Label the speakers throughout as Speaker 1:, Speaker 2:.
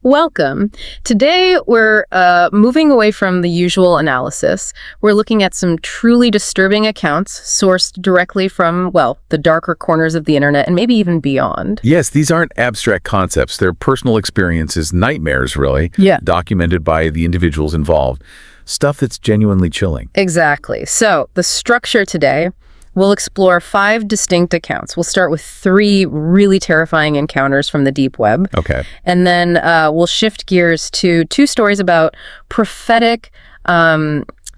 Speaker 1: Welcome. Today, we're moving away from the usual analysis. We're looking at some truly disturbing accounts sourced directly from, well, the darker corners of the internet and maybe even beyond.
Speaker 2: Yes, these aren't abstract concepts. They're personal experiences, nightmares, really, documented by the individuals involved. Stuff that's genuinely chilling.
Speaker 1: Exactly. So, the structure today, we'll explore 5 distinct accounts. We'll start with 3 really terrifying encounters from the deep web.
Speaker 2: Okay.
Speaker 1: And then we'll shift gears to 2 stories about prophetic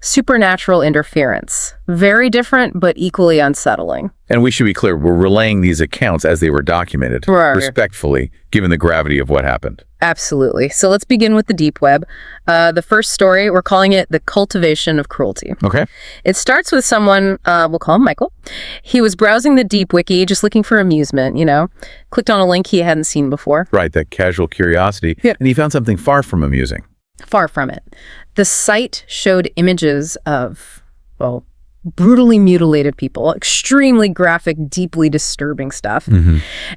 Speaker 1: supernatural interference. Very different, but equally unsettling.
Speaker 2: And we should be clear, we're relaying these accounts as they were documented, respectfully, given the gravity of what happened.
Speaker 1: Absolutely. So let's begin with the deep web. The first story, we're calling it The Cultivation of Cruelty.
Speaker 2: Okay.
Speaker 1: It starts with someone, we'll call him Michael. He was browsing the deep wiki, just looking for amusement, clicked on a link he hadn't seen before.
Speaker 2: Right, that casual curiosity.
Speaker 1: Yeah.
Speaker 2: And he found something far from amusing.
Speaker 1: Far from it. The site showed images of, well, brutally mutilated people, extremely graphic, deeply disturbing stuff.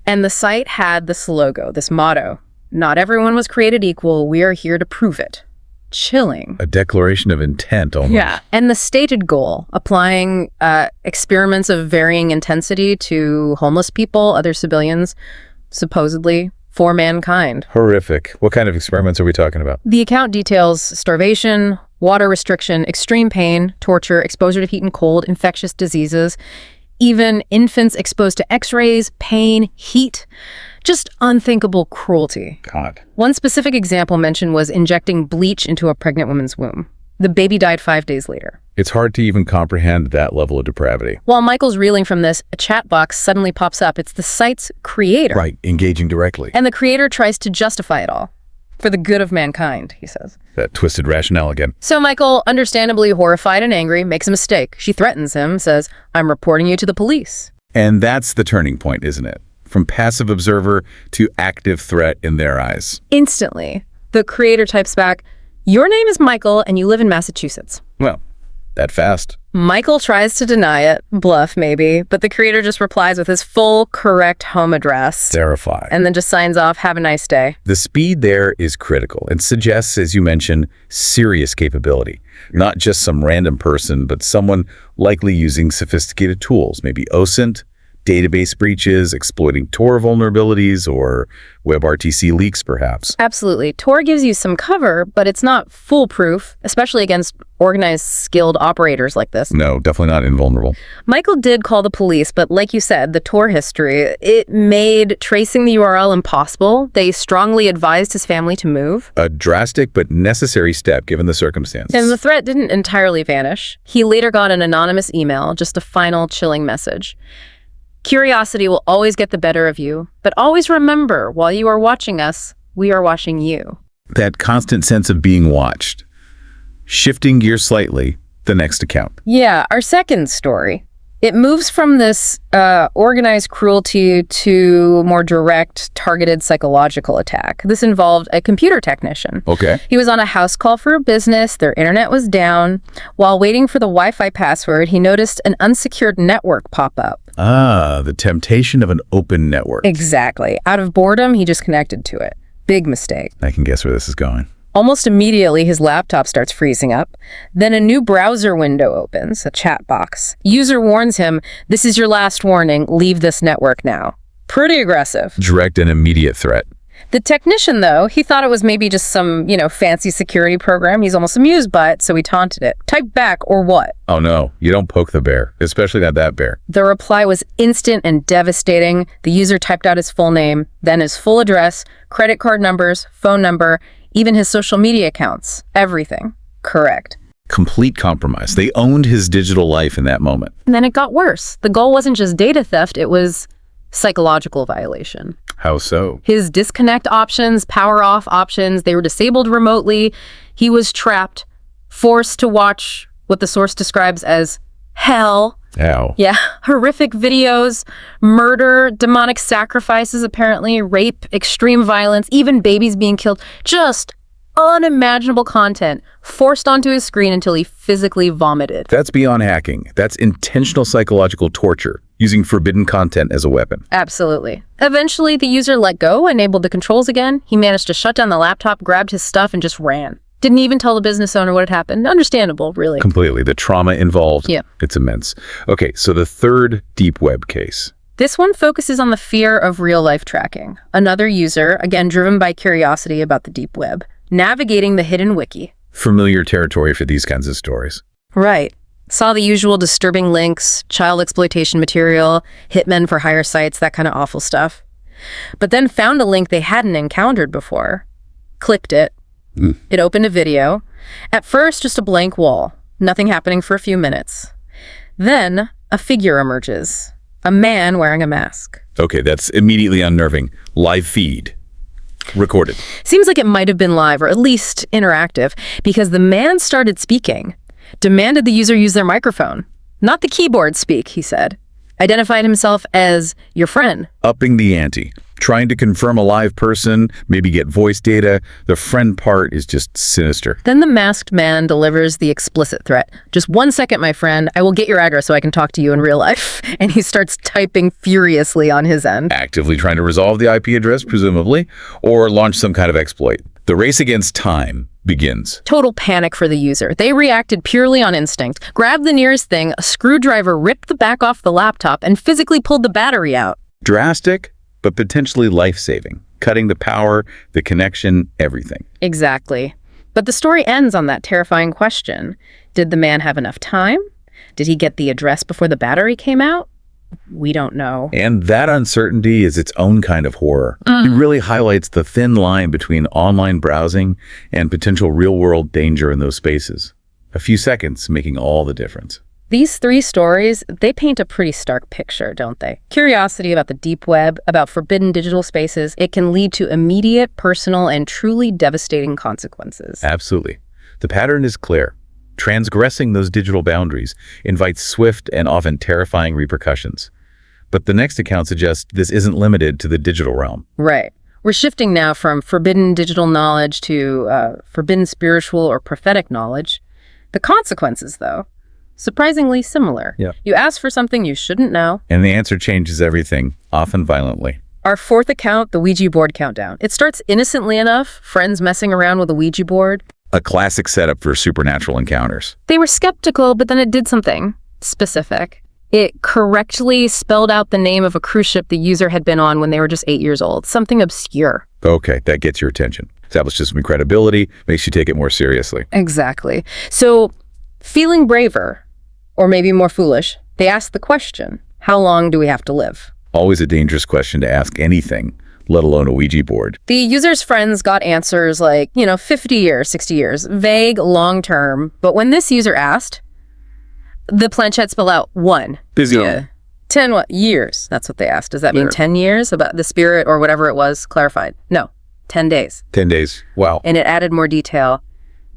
Speaker 1: And the site had this logo, this motto: "Not everyone was created equal. We are here to prove it." Chilling.
Speaker 2: A declaration of intent, almost.
Speaker 1: Yeah. And the stated goal, applying experiments of varying intensity to homeless people, other civilians, supposedly for mankind.
Speaker 2: Horrific. What kind of experiments are we talking about?
Speaker 1: The account details starvation, water restriction, extreme pain, torture, exposure to heat and cold, infectious diseases, even infants exposed to x-rays, pain, heat. Just unthinkable cruelty.
Speaker 2: God.
Speaker 1: One specific example mentioned was injecting bleach into a pregnant woman's womb. The baby died 5 days later.
Speaker 2: It's hard to even comprehend that level of depravity.
Speaker 1: While Michael's reeling from this, a chat box suddenly pops up. It's the site's creator.
Speaker 2: Right, engaging directly.
Speaker 1: And the creator tries to justify it all. For the good of mankind, he says.
Speaker 2: That twisted rationale again.
Speaker 1: So Michael, understandably horrified and angry, makes a mistake. She threatens him, says, "I'm reporting you to the police."
Speaker 2: And that's the turning point, isn't it? From passive observer to active threat in their eyes.
Speaker 1: Instantly, the creator types back, "Your name is Michael and you live in Massachusetts."
Speaker 2: Well, that fast.
Speaker 1: Michael tries to deny it, bluff maybe, but the creator just replies with his full, correct home address.
Speaker 2: Terrifying.
Speaker 1: And then just signs off, "Have a nice day."
Speaker 2: The speed there is critical and suggests, as you mentioned, serious capability. Not just some random person, but someone likely using sophisticated tools, maybe OSINT, database breaches, exploiting Tor vulnerabilities, or WebRTC leaks, perhaps.
Speaker 1: Absolutely. Tor gives you some cover, but it's not foolproof, especially against organized, skilled operators like this.
Speaker 2: No, definitely not invulnerable.
Speaker 1: Michael did call the police, but like you said, the Tor history, it made tracing the URL impossible. They strongly advised his family to move.
Speaker 2: A drastic but necessary step given the circumstances.
Speaker 1: And the threat didn't entirely vanish. He later got an anonymous email, just a final chilling message. "Curiosity will always get the better of you, but always remember, while you are watching us, we are watching you."
Speaker 2: That constant sense of being watched. Shifting gears slightly, the next account.
Speaker 1: Yeah, our second story. It moves from this organized cruelty to more direct, targeted psychological attack. This involved a computer technician.
Speaker 2: Okay.
Speaker 1: He was on a house call for a business. Their internet was down. While waiting for the Wi-Fi password, he noticed an unsecured network pop up.
Speaker 2: Ah, the temptation of an open network.
Speaker 1: Exactly. Out of boredom, he just connected to it. Big mistake.
Speaker 2: I can guess where this is going.
Speaker 1: Almost immediately, his laptop starts freezing up. Then a new browser window opens, a chat box. User warns him, "This is your last warning. Leave this network now." Pretty aggressive.
Speaker 2: Direct and immediate threat.
Speaker 1: The technician, though, he thought it was maybe just some, fancy security program he's almost amused by it, so he taunted it. "Type back or what?"
Speaker 2: Oh no, you don't poke the bear, especially not that bear.
Speaker 1: The reply was instant and devastating. The user typed out his full name, then his full address, credit card numbers, phone number, even his social media accounts. Everything. Correct.
Speaker 2: Complete compromise. They owned his digital life in that moment.
Speaker 1: And then it got worse. The goal wasn't just data theft, it was psychological violation.
Speaker 2: How so?
Speaker 1: His disconnect options, power off options, they were disabled remotely. He was trapped, forced to watch what the source describes as hell.
Speaker 2: How?
Speaker 1: Yeah, horrific videos, murder, demonic sacrifices apparently, rape, extreme violence, even babies being killed. Just unimaginable content forced onto his screen until he physically vomited.
Speaker 2: That's beyond hacking. That's intentional psychological torture, using forbidden content as a weapon.
Speaker 1: Absolutely. Eventually, the user let go, enabled the controls again. He managed to shut down the laptop, grabbed his stuff, and just ran. Didn't even tell the business owner what had happened. Understandable, really.
Speaker 2: Completely. The trauma involved,
Speaker 1: Yeah.
Speaker 2: it's immense. Okay, so the third deep web case.
Speaker 1: This one focuses on the fear of real-life tracking. Another user, again driven by curiosity about the deep web, navigating the hidden wiki.
Speaker 2: Familiar territory for these kinds of stories.
Speaker 1: Right. Saw the usual disturbing links, child exploitation material, hitmen for hire sites, that kind of awful stuff. But then found a link they hadn't encountered before. Clicked it. It opened a video. At first, just a blank wall. Nothing happening for a few minutes. Then, a figure emerges. A man wearing a mask.
Speaker 2: Okay, that's immediately unnerving. Live feed. Recorded.
Speaker 1: Seems like it might have been live, or at least interactive, because the man started speaking. Demanded the user use their microphone. Not the keyboard speak, he said. Identified himself as your friend.
Speaker 2: Upping the ante. Trying to confirm a live person, maybe get voice data. The friend part is just sinister.
Speaker 1: Then the masked man delivers the explicit threat. Just 1 second, my friend. I will get your address so I can talk to you in real life. And he starts typing furiously on his end.
Speaker 2: Actively trying to resolve the IP address, presumably, or launch some kind of exploit. The race against time begins.
Speaker 1: Total panic for the user. They reacted purely on instinct. Grabbed the nearest thing, a screwdriver ripped the back off the laptop, and physically pulled the battery out.
Speaker 2: Drastic, but potentially life-saving. Cutting the power, the connection, everything.
Speaker 1: Exactly. But the story ends on that terrifying question. Did the man have enough time? Did he get the address before the battery came out? We don't know.
Speaker 2: And that uncertainty is its own kind of horror. It really highlights the thin line between online browsing and potential real-world danger in those spaces. A few seconds making all the difference.
Speaker 1: These three stories, they paint a pretty stark picture, don't they? Curiosity about the deep web, about forbidden digital spaces, it can lead to immediate, personal, and truly devastating consequences.
Speaker 2: Absolutely. The pattern is clear. Transgressing those digital boundaries invites swift and often terrifying repercussions. But the next account suggests this isn't limited to the digital realm.
Speaker 1: Right. We're shifting now from forbidden digital knowledge to forbidden spiritual or prophetic knowledge. The consequences, though, surprisingly similar.
Speaker 2: Yeah.
Speaker 1: You ask for something you shouldn't know.
Speaker 2: And the answer changes everything, often violently.
Speaker 1: Our fourth account, the Ouija board countdown. It starts innocently enough, friends messing around with a Ouija board.
Speaker 2: A classic setup for supernatural encounters.
Speaker 1: They were skeptical, but then it did something specific. It correctly spelled out the name of a cruise ship the user had been on when they were just 8 years old. Something obscure.
Speaker 2: Okay, that gets your attention. Establishes some credibility, makes you take it more seriously.
Speaker 1: Exactly. So, feeling braver, or maybe more foolish, they asked the question, how long do we have to live?
Speaker 2: Always a dangerous question to ask anything, let alone a Ouija board.
Speaker 1: The user's friends got answers like, 50 years, 60 years, vague, long-term. But when this user asked, the planchette spelled out 1.
Speaker 2: Busy.
Speaker 1: Yeah. 10 what? Years. That's what they asked. Does that mean 10 years? About the spirit or whatever it was clarified? No, 10 days.
Speaker 2: 10 days. Wow.
Speaker 1: And it added more detail.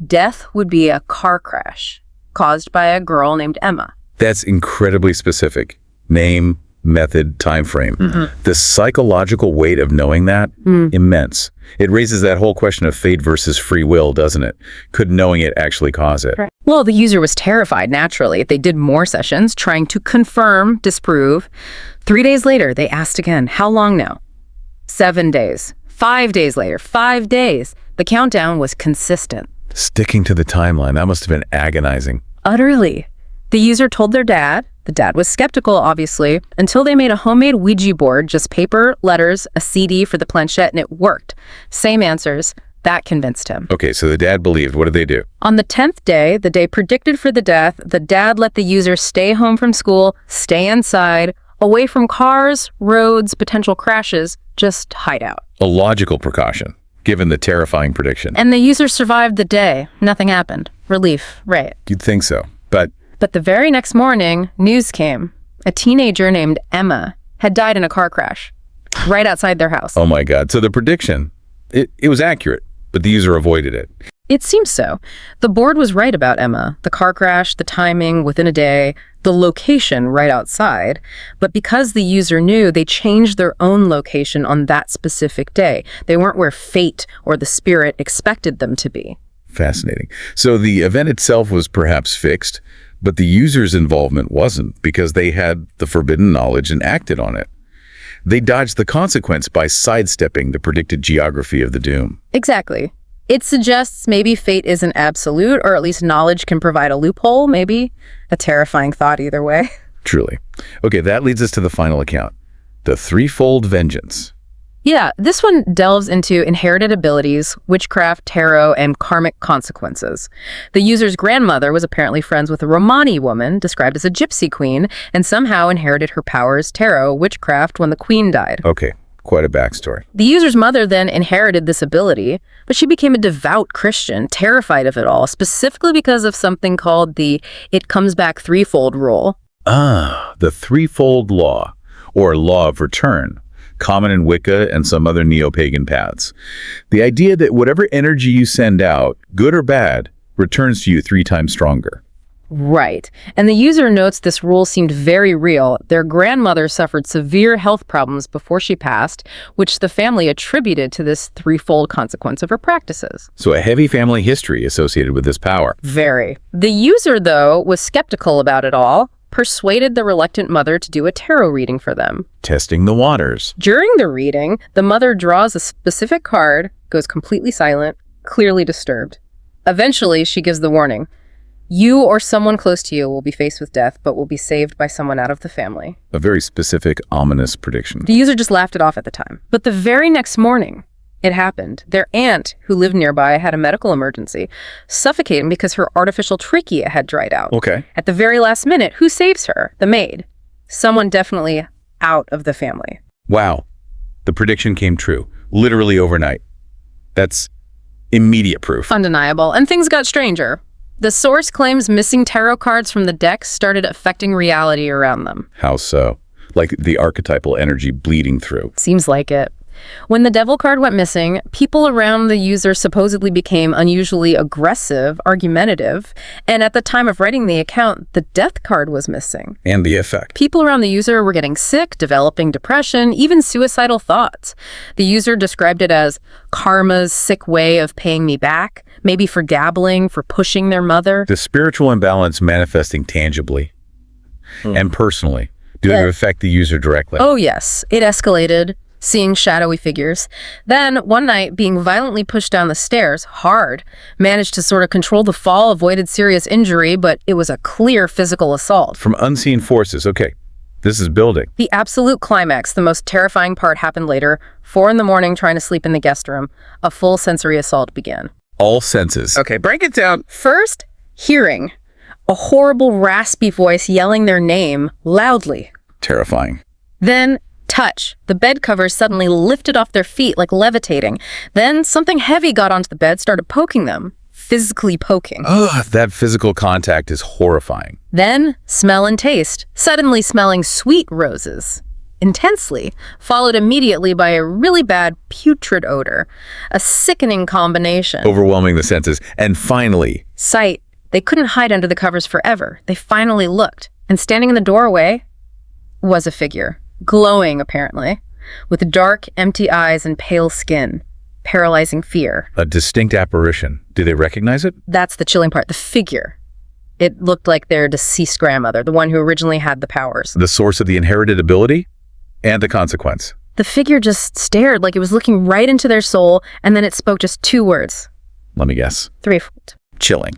Speaker 1: Death would be a car crash caused by a girl named Emma.
Speaker 2: That's incredibly specific. Name, method, time frame. The psychological weight of knowing that, immense. It raises that whole question of fate versus free will, doesn't it? Could knowing it actually cause it?
Speaker 1: Right. Well, the user was terrified, naturally. They did more sessions, trying to confirm, disprove. 3 days later, they asked again, how long now? 7 days. 5 days later, 5 days. The countdown was consistent.
Speaker 2: Sticking to the timeline, that must have been agonizing.
Speaker 1: Utterly. The user told their dad. The dad was skeptical, obviously, until they made a homemade Ouija board, just paper, letters, a CD for the planchette, and it worked. Same answers. That convinced him.
Speaker 2: Okay, so the dad believed. What did they do?
Speaker 1: On the 10th day, the day predicted for the death, the dad let the user stay home from school, stay inside, away from cars, roads, potential crashes, just hide out.
Speaker 2: A logical precaution, given the terrifying prediction.
Speaker 1: And the user survived the day. Nothing happened. Relief, right.
Speaker 2: You'd think so, but
Speaker 1: the very next morning, news came. A teenager named Emma had died in a car crash right outside their house.
Speaker 2: oh my God. So the prediction, it was accurate, but the user avoided it.
Speaker 1: It seems so. The board was right about Emma. The car crash, the timing, within a day. the location right outside, but because the user knew, they changed their own location on that specific day. They weren't where fate or the spirit expected them to be.
Speaker 2: Fascinating. So the event itself was perhaps fixed, but the user's involvement wasn't because they had the forbidden knowledge and acted on it. They dodged the consequence by sidestepping the predicted geography of the doom.
Speaker 1: Exactly. It suggests maybe fate isn't absolute, or at least knowledge can provide a loophole, maybe. A terrifying thought either way.
Speaker 2: Truly. Okay, that leads us to the final account, the threefold vengeance.
Speaker 1: Yeah, this one delves into inherited abilities, witchcraft, tarot, and karmic consequences. The user's grandmother was apparently friends with a Romani woman, described as a gypsy queen, and somehow inherited her powers, tarot, witchcraft, when the queen died.
Speaker 2: Okay, quite a backstory.
Speaker 1: The user's mother then inherited this ability, but she became a devout Christian, terrified of it all, specifically because of something called the "it comes back threefold" rule.
Speaker 2: The threefold law, or law of return, common in Wicca and some other neo-pagan paths. The idea that whatever energy you send out, good or bad, returns to you 3 times stronger.
Speaker 1: Right. And the user notes this rule seemed very real. Their grandmother suffered severe health problems before she passed, which the family attributed to this threefold consequence of her practices.
Speaker 2: So a heavy family history associated with this power.
Speaker 1: Very. The user, though, was skeptical about it all, persuaded the reluctant mother to do a tarot reading for them.
Speaker 2: Testing the waters.
Speaker 1: During the reading, the mother draws a specific card, goes completely silent, clearly disturbed. Eventually, she gives the warning. You or someone close to you will be faced with death, but will be saved by someone out of the family.
Speaker 2: A very specific, ominous prediction.
Speaker 1: The user just laughed it off at the time. But the very next morning, it happened. Their aunt, who lived nearby, had a medical emergency, suffocating because her artificial trachea had dried out.
Speaker 2: Okay.
Speaker 1: At the very last minute, who saves her? The maid. Someone definitely out of the family.
Speaker 2: Wow. The prediction came true. Literally overnight. That's immediate proof.
Speaker 1: Undeniable. And things got stranger. The source claims missing tarot cards from the decks started affecting reality around them.
Speaker 2: How so? Like the archetypal energy bleeding through.
Speaker 1: Seems like it. When the devil card went missing, people around the user supposedly became unusually aggressive, argumentative, and at the time of writing the account, the death card was missing.
Speaker 2: And the effect.
Speaker 1: People around the user were getting sick, developing depression, even suicidal thoughts. The user described it as karma's sick way of paying me back, maybe for dabbling, for pushing their mother.
Speaker 2: The spiritual imbalance manifesting tangibly and personally. Did it affect the user directly?
Speaker 1: Oh yes, it escalated. Seeing shadowy figures. Then, one night, being violently pushed down the stairs, hard, managed to sort of control the fall, avoided serious injury, but it was a clear physical assault.
Speaker 2: From unseen forces. Okay, this is building.
Speaker 1: The absolute climax, the most terrifying part, happened later. 4 a.m, trying to sleep in the guest room. A full sensory assault began.
Speaker 2: All senses. Okay, break it down.
Speaker 1: First, hearing. A horrible, raspy voice yelling their name loudly.
Speaker 2: Terrifying.
Speaker 1: Then, touch. The bed covers suddenly lifted off their feet like levitating. Then something heavy got onto the bed, started poking them. Physically poking.
Speaker 2: Ugh, that physical contact is horrifying.
Speaker 1: Then smell and taste. Suddenly smelling sweet roses. Intensely, followed immediately by a really bad putrid odor. A sickening combination.
Speaker 2: Overwhelming the senses. And finally,
Speaker 1: sight. They couldn't hide under the covers forever. They finally looked. And standing in the doorway was a figure. Glowing, apparently, with dark, empty eyes and pale skin. Paralyzing fear.
Speaker 2: A distinct apparition. Do they recognize it?
Speaker 1: That's the chilling part. The figure. It looked like their deceased grandmother, the one who originally had the powers.
Speaker 2: The source of the inherited ability and the consequence.
Speaker 1: The figure just stared like it was looking right into their soul, and then it spoke just 2 words.
Speaker 2: Let me guess.
Speaker 1: Threefold.
Speaker 2: Chilling.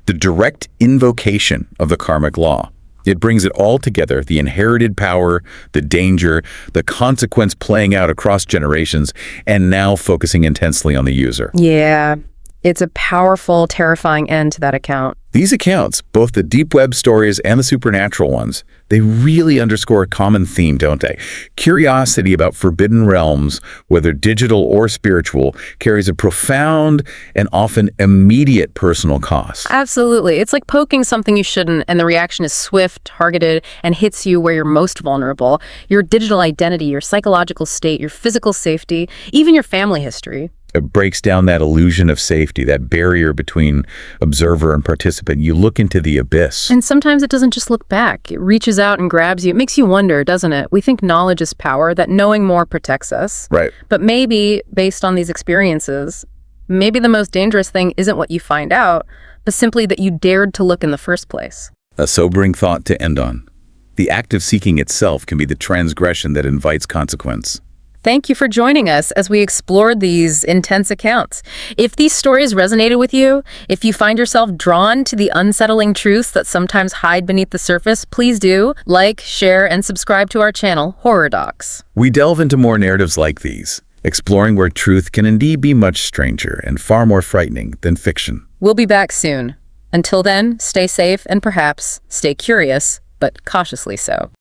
Speaker 2: The direct invocation of the karmic law. It brings it all together, the inherited power, the danger, the consequence playing out across generations, and now focusing intensely on the user.
Speaker 1: Yeah, it's a powerful, terrifying end to that account.
Speaker 2: These accounts, both the deep web stories and the supernatural ones, they really underscore a common theme, don't they? Curiosity about forbidden realms, whether digital or spiritual, carries a profound and often immediate personal cost.
Speaker 1: Absolutely. It's like poking something you shouldn't, and the reaction is swift, targeted, and hits you where you're most vulnerable. Your digital identity, your psychological state, your physical safety, even your family history.
Speaker 2: It breaks down that illusion of safety, that barrier between observer and participant. You look into the abyss.
Speaker 1: And sometimes it doesn't just look back. It reaches out and grabs you. It makes you wonder, doesn't it? We think knowledge is power, that knowing more protects us.
Speaker 2: Right.
Speaker 1: But maybe, based on these experiences, maybe the most dangerous thing isn't what you find out, but simply that you dared to look in the first place.
Speaker 2: A sobering thought to end on. The act of seeking itself can be the transgression that invites consequence.
Speaker 1: Thank you for joining us as we explored these intense accounts. If these stories resonated with you, if you find yourself drawn to the unsettling truths that sometimes hide beneath the surface, please do like, share, and subscribe to our channel, Horror Docx.
Speaker 2: We delve into more narratives like these, exploring where truth can indeed be much stranger and far more frightening than fiction.
Speaker 1: We'll be back soon. Until then, stay safe and perhaps stay curious, but cautiously so.